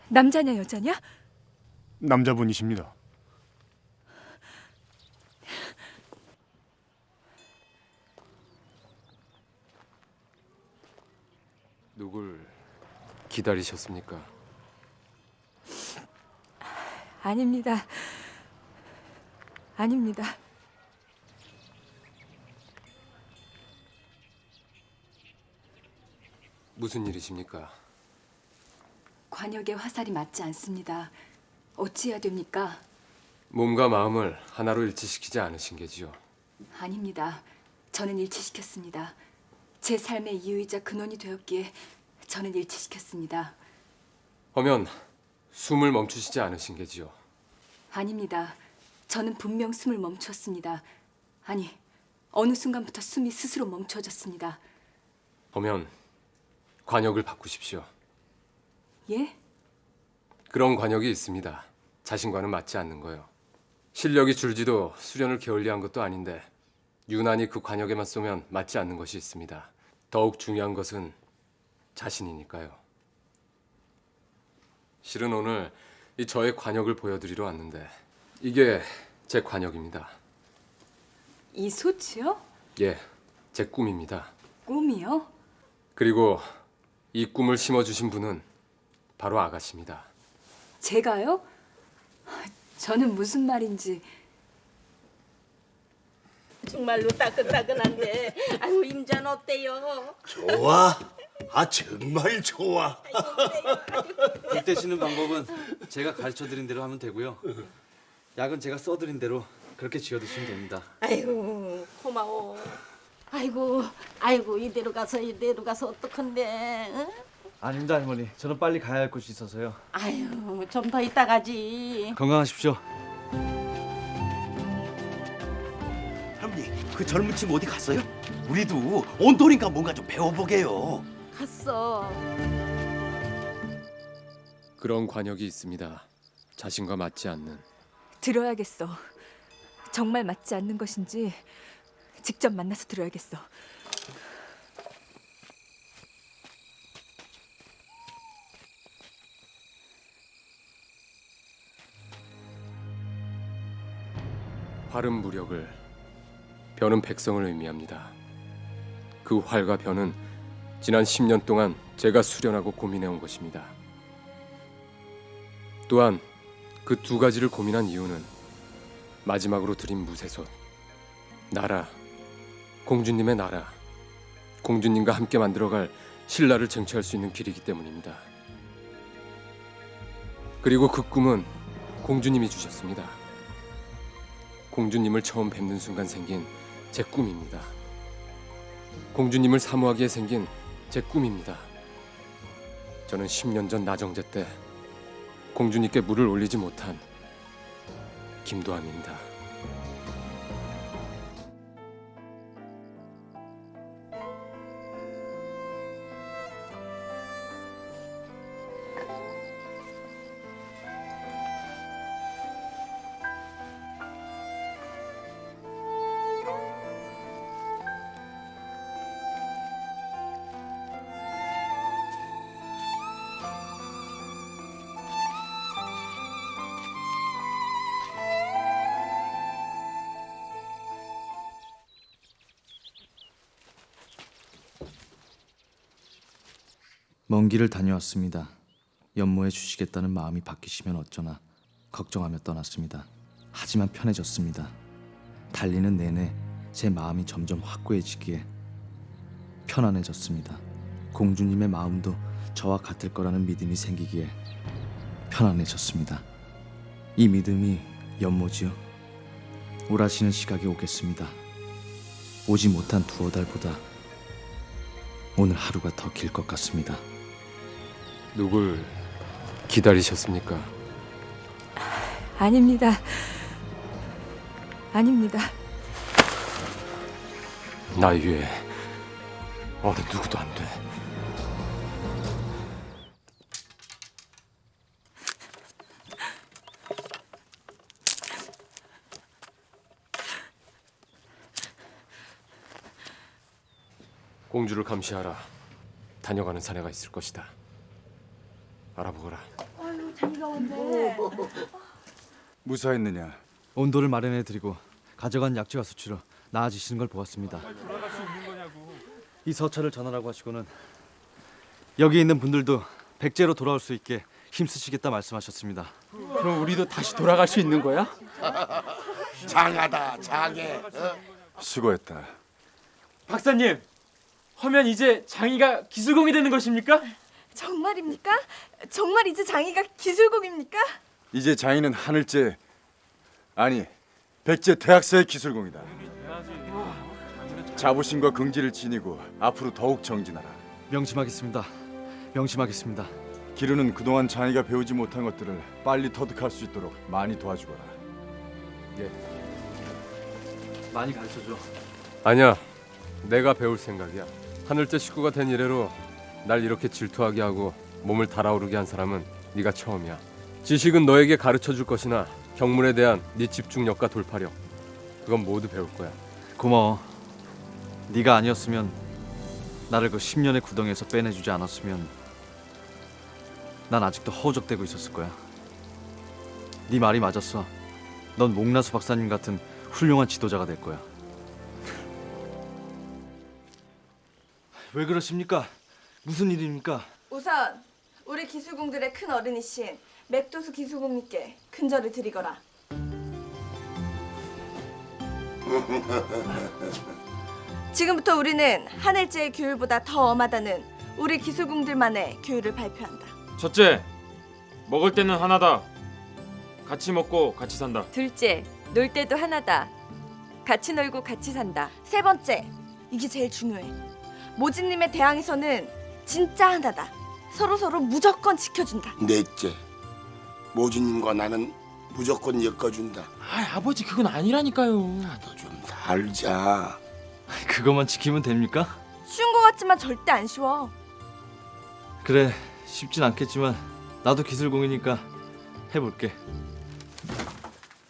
남자냐 여자냐? 남자분이십니다. 누굴 기다리셨습니까? 아닙니다. 아닙니다. 무슨 일이십니까? 관역의 화살이 맞지 않습니다. 어찌해야 됩니까? 몸과 마음을 하나로 일치시키지 않으신 게지요. 아닙니다. 저는 일치시켰습니다. 제 삶의 이유이자 근원이 되었기에 저는 일치시켰습니다. 하면 숨을 멈추시지 않으신 게지요. 아닙니다. 저는 분명 숨을 멈췄습니다. 아니, 어느 순간부터 숨이 스스로 멈춰졌습니다. 하면 관역을 바꾸십시오. 예? 그런 관역이 있습니다. 자신과는 맞지 않는 거요. 실력이 줄지도 수련을 게을리한 것도 아닌데 유난히 그 관역에만 쏘면 맞지 않는 것이 있습니다. 더욱 중요한 것은 자신이니까요. 실은 오늘 이 저의 관역을 보여드리러 왔는데 이게 제 관역입니다. 이 소치요? 예, 제 꿈입니다. 꿈이요? 그리고 이 꿈을 심어주신 분은 바로 아가씨입니다. 제가요? 저는 무슨 말인지. 정말로 따끈따끈한데 아유 임자는 어때요? 좋아. 정말 좋아. 불 떼시는 방법은 제가 가르쳐드린 대로 하면 되고요. 약은 제가 써드린 대로 그렇게 지어 드시면 됩니다. 아유 고마워. 아이고 이대로 가서 어떡한데? 응? 아닙니다, 할머니. 저는 빨리 가야 할 곳이 있어서요. 아유 좀 더 이따 가지. 건강하십시오. 할머니, 그 젊은 친구 어디 갔어요? 우리도 온돌인가 뭔가 좀 배워보게요. 갔어. 그런 관역이 있습니다. 자신과 맞지 않는. 들어야겠어. 정말 맞지 않는 것인지 직접 만나서 들어야겠어. 활은 무력을, 변은 백성을 의미합니다. 그 활과 변은 지난 10년 동안 제가 수련하고 고민해온 것입니다. 또한 그 두 가지를 고민한 이유는 마지막으로 드린 무쇠솥, 나라, 공주님의 나라, 공주님과 함께 만들어갈 신라를 쟁취할 수 있는 길이기 때문입니다. 그리고 그 꿈은 공주님이 주셨습니다. 공주님을 처음 뵙는 순간 생긴 제 꿈입니다. 공주님을 사모하기에 생긴 제 꿈입니다. 저는 10년 전 나정제 때 공주님께 물을 올리지 못한 김도함입니다. 먼 길을 다녀왔습니다. 연모해 주시겠다는 마음이 바뀌시면 어쩌나 걱정하며 떠났습니다. 하지만 편해졌습니다. 달리는 내내 제 마음이 점점 확고해지기에 편안해졌습니다. 공주님의 마음도 저와 같을 거라는 믿음이 생기기에 편안해졌습니다. 이 믿음이 연모지요. 오라시는 시각이 오겠습니다. 오지 못한 두어 달보다 오늘 하루가 더 길 것 같습니다. 누굴 기다리셨습니까? 아닙니다. 아닙니다. 나 위에 어느 누구도 안 돼. 공주를 감시하라. 다녀가는 사내가 있을 것이다. 알아보거라. 아유 무사했느냐? 온도를 마련해 드리고 가져간 약재와 수치로 나아지시는 걸 보았습니다. 이 서찰을 전하라고 하시고는 여기 있는 분들도 백제로 돌아올 수 있게 힘쓰시겠다 말씀하셨습니다. 그럼 우리도 다시 돌아갈 수 있는 거야? 장하다 장해. 수고했다. 박사님, 하면 이제 장이가 기술공이 되는 것입니까? 정말입니까? 정말 이제 장이가 기술공입니까? 이제 장인은 하늘제 아니 백제 대학사의 기술공이다. 자부심과 긍지를 지니고 앞으로 더욱 정진하라. 명심하겠습니다. 명심하겠습니다. 기르는 그동안 장이가 배우지 못한 것들을 빨리 터득할 수 있도록 많이 도와주거라. 많이 가르쳐줘. 아니야. 내가 배울 생각이야. 하늘제 식구가 된 이래로 날 이렇게 질투하게 하고 몸을 달아오르게 한 사람은 네가 처음이야. 지식은 너에게 가르쳐 줄 것이나 경문에 대한 네 집중력과 돌파력 그건 모두 배울 거야. 고마워. 네가 아니었으면 나를 그 10년의 구덩이에서 빼내주지 않았으면 난 아직도 허우적대고 있었을 거야. 네 말이 맞았어. 넌 목나수 박사님 같은 훌륭한 지도자가 될 거야. 왜 그러십니까? 무슨 일입니까? 우선 우리 기술공들의 큰 어른이신 맥도수 기술공님께 큰절을 드리거라. 지금부터 우리는 하늘제의 규율보다 더 엄하다는 우리 기술공들만의 규율을 발표한다. 첫째, 먹을 때는 하나다. 같이 먹고 같이 산다. 둘째, 놀 때도 하나다. 같이 놀고 같이 산다. 세 번째, 이게 제일 중요해. 모진님의 대항에서는 진짜 하나다. 서로 무조건 지켜준다. 넷째, 모진님과 나는 무조건 엮어준다. 아버지 그건 아니라니까요. 너 좀 살자. 그것만 지키면 됩니까? 쉬운 것 같지만 절대 안 쉬워. 그래, 쉽진 않겠지만 나도 기술공이니까 해볼게.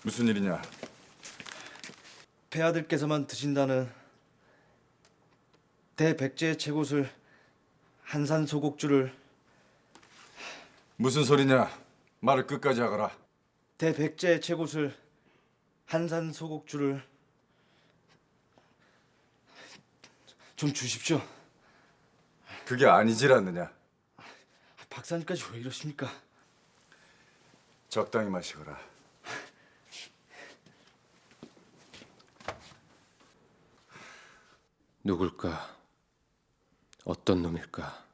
무슨 일이냐? 폐하들께서만 드신다는 대백제의 채곳을 한산소곡주를 무슨 소리냐? 말을 끝까지 하거라. 대백제의 채곳을 한산소곡주를 좀 주십시오. 그게 아니지라느냐? 박사님까지 왜 이러십니까? 적당히 마시거라. 누굴까? 어떤 놈일까?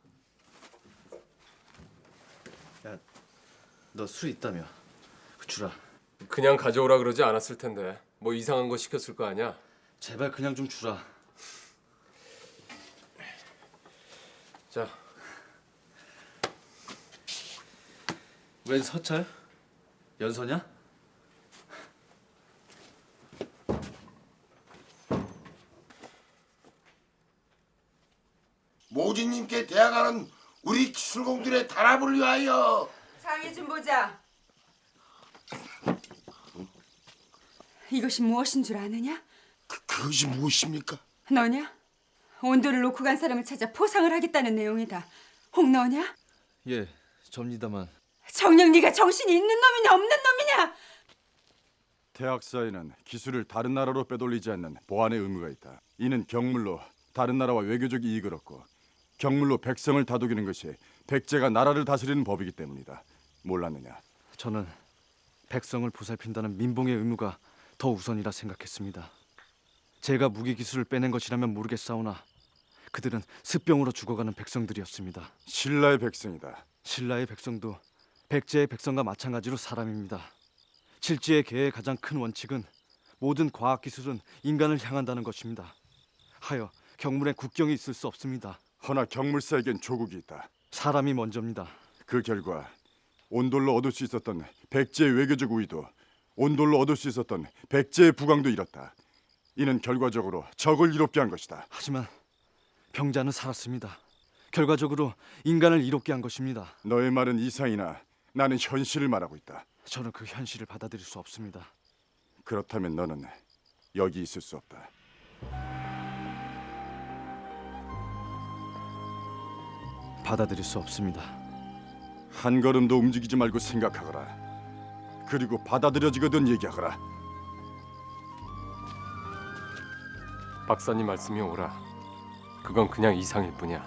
너 술 있다며? 그 주라. 그냥 가져오라 그러지 않았을 텐데 뭐 이상한 거 시켰을 거 아니야? 제발 그냥 좀 주라. 자, 웬 서찰? 연서냐? 모진님께 대항하는 우리 기술공들의 단합을 위하여. 장이 좀 보자. 이것이 무엇인 줄 아느냐? 그것이 무엇입니까? 너냐? 온도를 놓고 간 사람을 찾아 포상을 하겠다는 내용이다. 혹 너냐? 예, 접니다만. 정녕 네가 정신이 있는 놈이냐 없는 놈이냐? 대학사에는 기술을 다른 나라로 빼돌리지 않는 보안의 의무가 있다. 이는 경물로 다른 나라와 외교적 이익을 얻고 경물로 백성을 다독이는 것이 백제가 나라를 다스리는 법이기 때문이다. 몰랐느냐? 저는 백성을 보살핀다는 민봉의 의무가 더 우선이라 생각했습니다. 제가 무기 기술을 빼낸 것이라면 모르겠사오나 그들은 습병으로 죽어가는 백성들이었습니다. 신라의 백성이다. 신라의 백성도 백제의 백성과 마찬가지로 사람입니다. 칠지의 계의 가장 큰 원칙은 모든 과학 기술은 인간을 향한다는 것입니다. 하여 경물에 국경이 있을 수 없습니다. 허나 경물사에겐 조국이 있다. 사람이 먼저입니다. 그 결과 온돌로 얻을 수 있었던 백제의 외교적 우위도 온돌로 얻을 수 있었던 백제의 부강도 잃었다. 이는 결과적으로 적을 이롭게 한 것이다. 하지만 병자는 살았습니다. 결과적으로 인간을 이롭게 한 것입니다. 너의 말은 이상이나 나는 현실을 말하고 있다. 저는 그 현실을 받아들일 수 없습니다. 그렇다면 너는 여기 있을 수 없다. 받아들일 수 없습니다. 한 걸음도 움직이지 말고 생각하거라. 그리고 받아들여지거든 얘기하거라. 박사님 말씀이 옳아. 그건 그냥 이상일 뿐이야.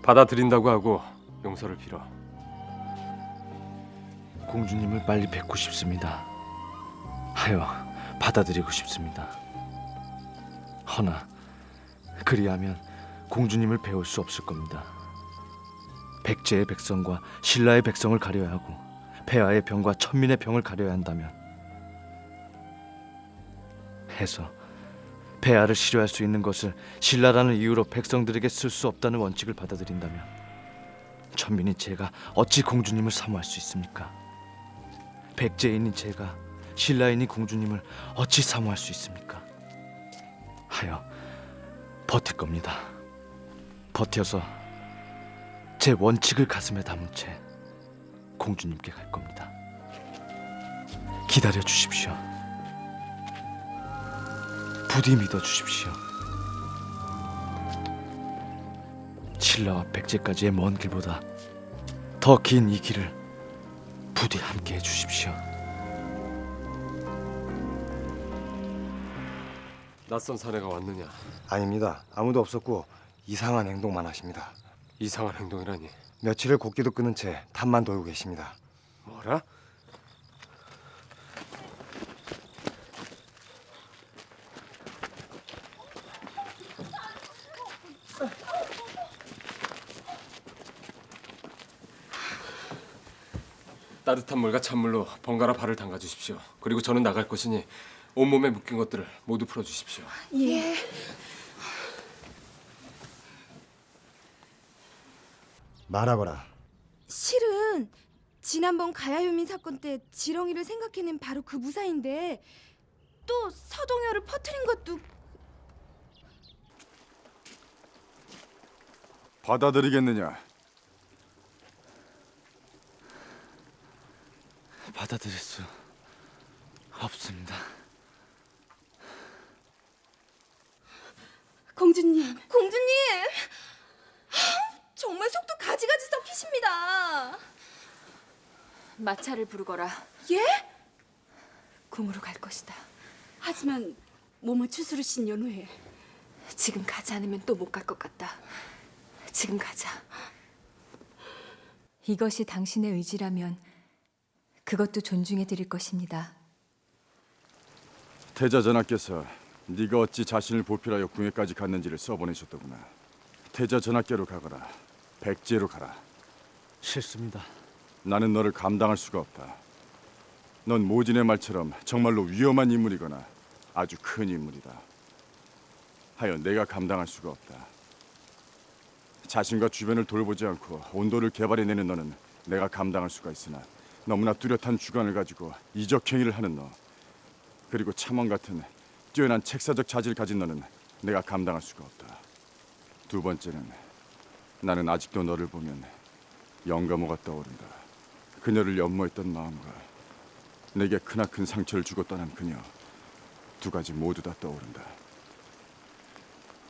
받아들인다고 하고 용서를 빌어. 공주님을 빨리 뵙고 싶습니다. 하여 받아들이고 싶습니다. 허나 그리하면 공주님을 배울 수 없을 겁니다. 백제의 백성과 신라의 백성을 가려야 하고 폐하의 병과 천민의 병을 가려야 한다면 해서 폐하를 싫어할 수 있는 것을 신라라는 이유로 백성들에게 쓸 수 없다는 원칙을 받아들인다면 천민인 제가 어찌 공주님을 사모할 수 있습니까? 백제인인 제가 신라인인 공주님을 어찌 사모할 수 있습니까? 하여 버틸 겁니다. 버텨서 제 원칙을 가슴에 담은 채 공주님께 갈 겁니다. 기다려 주십시오. 부디 믿어 주십시오. 신라와 백제까지의 먼 길보다 더 긴 이 길을 부디 함께 해 주십시오. 낯선 사내가 왔느냐? 아닙니다. 아무도 없었고 이상한 행동만 하십니다. 이상한 행동이라니. 며칠을 곡기도 끊은 채 탑만 돌고 계십니다. 뭐라? 따뜻한 물과 찬물로 번갈아 발을 담가 주십시오. 그리고 저는 나갈 것이니 온몸에 묶인 것들을 모두 풀어 주십시오. 예. 말하거라. 실은 지난번 가야유민 사건 때 지렁이를 생각해낸 바로 그 무사인데 또 서동열을 퍼뜨린 것도 받아들이겠느냐? 받아들일 수 없습니다. 공주님. 정말 속도 가지가지 섞이십니다. 마차를 부르거라. 예? 궁으로 갈 것이다. 하지만 몸을 추스르신 연후에 지금 가지 않으면 또 못 갈 것 같다. 지금 가자. 이것이 당신의 의지라면 그것도 존중해 드릴 것입니다. 태자 전하께서 네가 어찌 자신을 보필하여 궁에까지 갔는지를 써보내셨더구나. 태자 전하께로 가거라. 백제로 가라. 싫습니다. 나는 너를 감당할 수가 없다. 넌 모진의 말처럼 정말로 위험한 인물이거나 아주 큰 인물이다. 하여 내가 감당할 수가 없다. 자신과 주변을 돌보지 않고 온도를 개발해내는 너는 내가 감당할 수가 있으나 너무나 뚜렷한 주관을 가지고 이적 행위를 하는 너, 그리고 참원 같은 뛰어난 책사적 자질을 가진 너는 내가 감당할 수가 없다. 두 번째는 나는 아직도 너를 보면 영감호가 떠오른다. 그녀를 연모했던 마음과 내게 크나큰 상처를 주고 떠난 그녀, 두 가지 모두 다 떠오른다.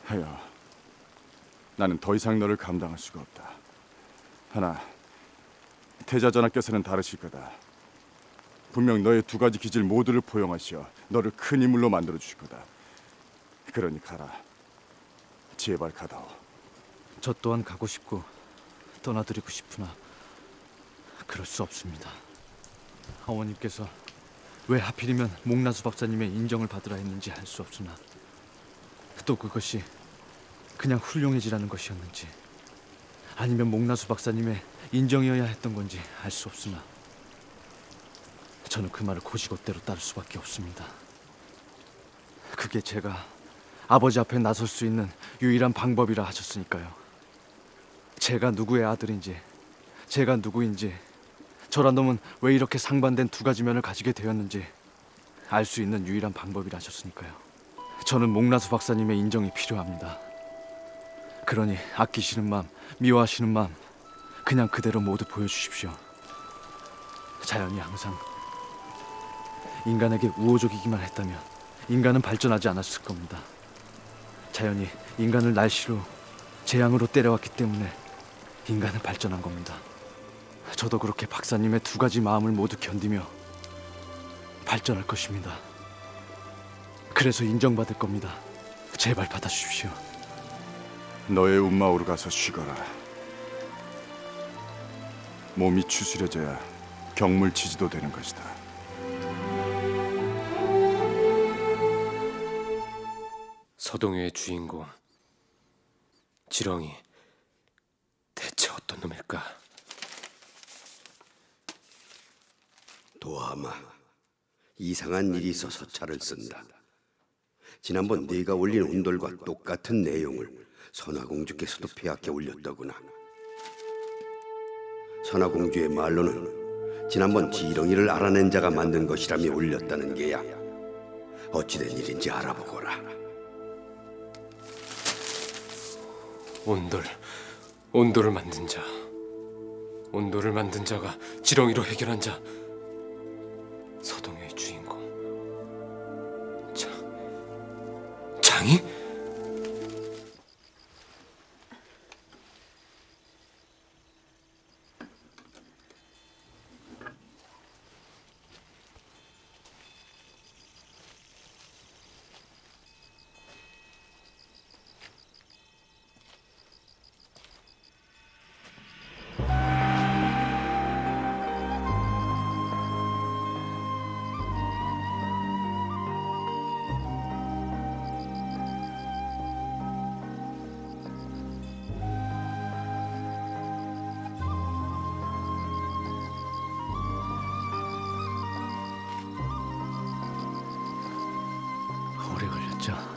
하여 나는 더 이상 너를 감당할 수가 없다. 하나, 태자 전하께서는 다르실 거다. 분명 너의 두 가지 기질 모두를 포용하시어 너를 큰 인물로 만들어 주실 거다. 그러니 가라. 제발 가다오. 저 또한 가고 싶고 떠나드리고 싶으나 그럴 수 없습니다. 어머님께서 왜 하필이면 목나수 박사님의 인정을 받으라 했는지 알 수 없으나 또 그것이 그냥 훌륭해지라는 것이었는지 아니면 목나수 박사님의 인정이어야 했던 건지 알 수 없으나 저는 그 말을 곧이곧대로 따를 수밖에 없습니다. 그게 제가 아버지 앞에 나설 수 있는 유일한 방법이라 하셨으니까요. 제가 누구의 아들인지, 제가 누구인지, 저란 놈은 왜 이렇게 상반된 두 가지 면을 가지게 되었는지 알 수 있는 유일한 방법이라 하셨으니까요. 저는 목나수 박사님의 인정이 필요합니다. 그러니 아끼시는 마음, 미워하시는 마음 그냥 그대로 모두 보여주십시오. 자연이 항상 인간에게 우호적이기만 했다면 인간은 발전하지 않았을 겁니다. 자연이 인간을 날씨로 재앙으로 때려왔기 때문에 인간은 발전한 겁니다. 저도 그렇게 박사님의 두 가지 마음을 모두 견디며 발전할 것입니다. 그래서 인정받을 겁니다. 제발 받아주십시오. 너의 운마오로 가서 쉬거라. 몸이 추스려져야 경물치지도 되는 것이다. 서동요의 주인공 지렁이 대체 어떤 놈일까? 도하마, 이상한 일이 있어서 차를 쓴다. 지난번 네가 올린 온돌과 똑같은 내용을 선화공주께서도 폐하께 올렸더구나. 선화공주의 말로는 지난번 지렁이를 알아낸 자가 만든 것이라며 올렸다는 게야. 어찌된 일인지 알아보거라. 온돌을 만든 자. 온돌을 만든 자가 지렁이로 해결한 자. 서동요의 주인공. 장이? 오래 걸렸죠.